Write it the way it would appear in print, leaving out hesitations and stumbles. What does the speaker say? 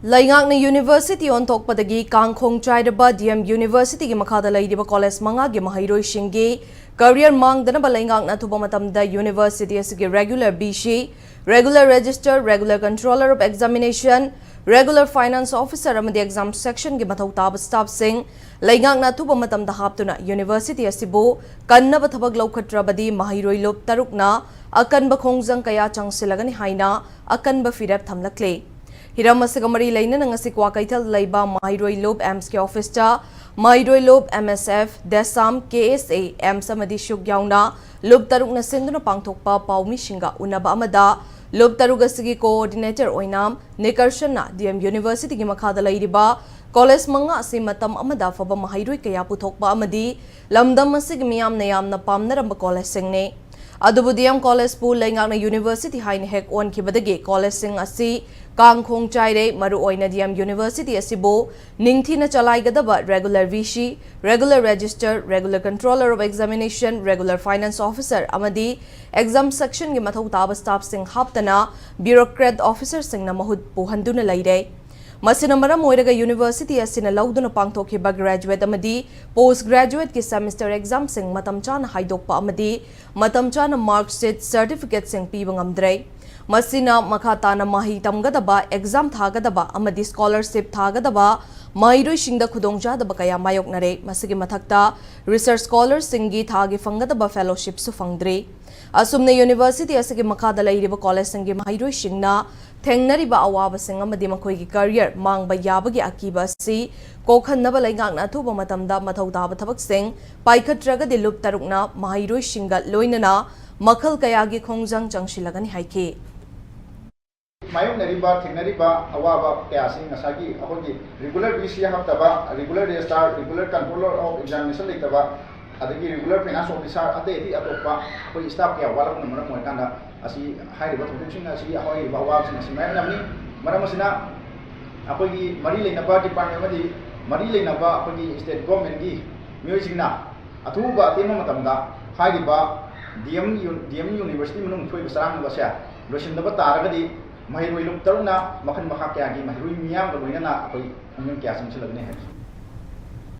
ꯂꯩꯉꯥꯛꯅ university ꯑꯣꯟꯊꯣꯛꯄꯗꯒꯤ ꯀꯥꯡꯈꯣꯡ ꯆꯥꯏꯔꯕ DM ꯌꯨꯅꯤꯚꯔꯁꯤꯇꯤꯒꯤ ꯃꯈꯥꯗ ꯂꯩꯔꯤꯕ ꯀꯣꯂꯦꯖ ꯃꯉꯥꯒꯤ ꯃꯍꯩꯔꯣꯏꯁꯤꯡꯒꯤ ꯀꯦꯔꯤꯌꯔ ꯃꯥꯡꯗꯅꯕ ꯂꯩꯉꯥꯛꯅ ꯑꯊꯨꯕ ꯃꯇꯝꯗ ꯌꯨꯅꯤꯚꯔꯁꯤꯇꯤ ꯑꯁꯤꯒꯤ regular VC, regular register, regular controller of examination, regular finance officer ꯑꯃꯗꯤ ꯑꯦꯛꯖꯥꯝ ꯁꯦꯛꯁꯟꯒꯤ ꯃꯊꯧ ꯇꯥꯕ ꯁ꯭ꯇꯥꯐꯁꯤꯡ ꯂꯩꯉꯥꯛꯅ ꯑꯊꯨꯕ ꯃꯇꯝꯗ ꯍꯥꯞꯇꯨꯅ ꯌꯨꯅꯤꯚꯔꯁꯤꯇꯤ ꯑꯁꯤꯕꯨ ꯀꯟꯅꯕ ꯊꯕꯛ ꯂꯧꯈꯠꯇ꯭ꯔꯕꯗꯤ ꯃꯍꯩꯔꯣꯏ ꯂꯨꯞ ꯇꯔꯨꯛꯅ ꯑꯀꯟꯕ ꯈꯣꯡꯖꯪ ꯀꯌꯥ ꯆꯪꯁꯤꯜꯂꯒꯅꯤ ꯍꯥꯏꯅ ꯑꯀꯟꯕ ꯐꯤꯔꯦꯞ ꯊꯝꯂꯛꯂꯤ꯫ हिरम मरी लेना क्वाकैथल माहिरोई लूप एम्स के ऑफिस माहिरोई लूप MSF DESAM KSA AMSU SUK याउना लूप तरुक सिंधुना पांगथोकपा पाउमीसिंगा उन्नबा अमदा लूप तरुक असगी कोऑर्डिनेटर ओइनाम निकर्षणना DM यूनिवर्सिटी की मखादा लैरिबा कॉलेज मंगा असि मतम अमदा फबा माहिरोई कया पुथोकपा अमदी लमदम असिग मियामना यामना पामनरंबा कॉलेज सिंगने अदुबु DM कॉलेज पु लैंगाकना यूनिवर्सिटी हाइन हेक ओनखिबदगी कॉलेज सिंग असि कांखोंग चाइरे मरु ओइना DM यूनिवर्सिटी असिबो निंगथीना चलाइगदबा regular VC, regular register, regular controller of examination, regular finance officer अमदी एग्जाम सेक्शन की मथौ ताब स्टाफ सिंग हाप्तना ब्यूरोक्रेट ऑफिसर सिंगना महुत पुहंदुना लैरे। मसिना मरम ओइरगा यूनिवर्सिटी असिना लौदुना पांगथोखिबा ग्रेजुएट अमदी पोस्ट ग्रेजुएट की सेमेस्टर एग्जाम सिंग मतम चाना हाइदोकपा अमदी मतम चाना मार्कशीट सर्टिफिकेट सिंग पीबा ngamdrei मसिना मखाताना माही तमगदबा एग्जाम थागदबा अमदी स्कॉलरशिप थागदबा माहिरोई सिंगदा खुदोंजादबा कया मायोकनरे मसिगे मथक्ता रिसर्च स्कॉलर सिंगी थागे फंगदबा फेलोशिप सु फंगद्रे असुमने यूनिवर्सिटी असगे मखादा लैरिबा कॉलेज सिंगी माहिरोई सिंगना थेंगनरिबा अवाबा सिंग अमदी मखोइगी करियर मांगबा याबगी अकीबा सि कोखन्नबा लैंगाकना अथुबा मतमदा मथौ ताबा थबक सिंग पाइखट्रगदि लुप तरुकना माहिरोई सिंगा लोइनना मखल कयागी खोंजंग चंगशिलगनि हाइखे। मायोकनरिबा थेंगनरिबा अवाबा कयासिंग ngसागी अखोगी रेगुलर BC हाबतबा regular registrar regular controller of examination लेतबा अदगी रेगुलर फाइनेंस ऑफिसर अतेदी अतोपा अखोई स्टाफ कया वालक नमन मोयकांदा असि हाइरिबा थोंसिंग असि अखोई बावासिंग असि मायनमनि मरमसिना अखोगी मरी लेनबा डिपार्टमेंट मदि मरी लेनबा अखोगी स्टेट गवर्नमेंट की म्यूजिकना अथुबा अतेम मतमदा हाइरिबा DM यूनिवर्सिटी मनुंग थोइबा सरांगबसे लोसिंदबा तारगदि माहिरोई लुप तरुना मखन मखा क्या की माहिरोई मियाम लोइनना अखोई खंगन क्या संचलगने है।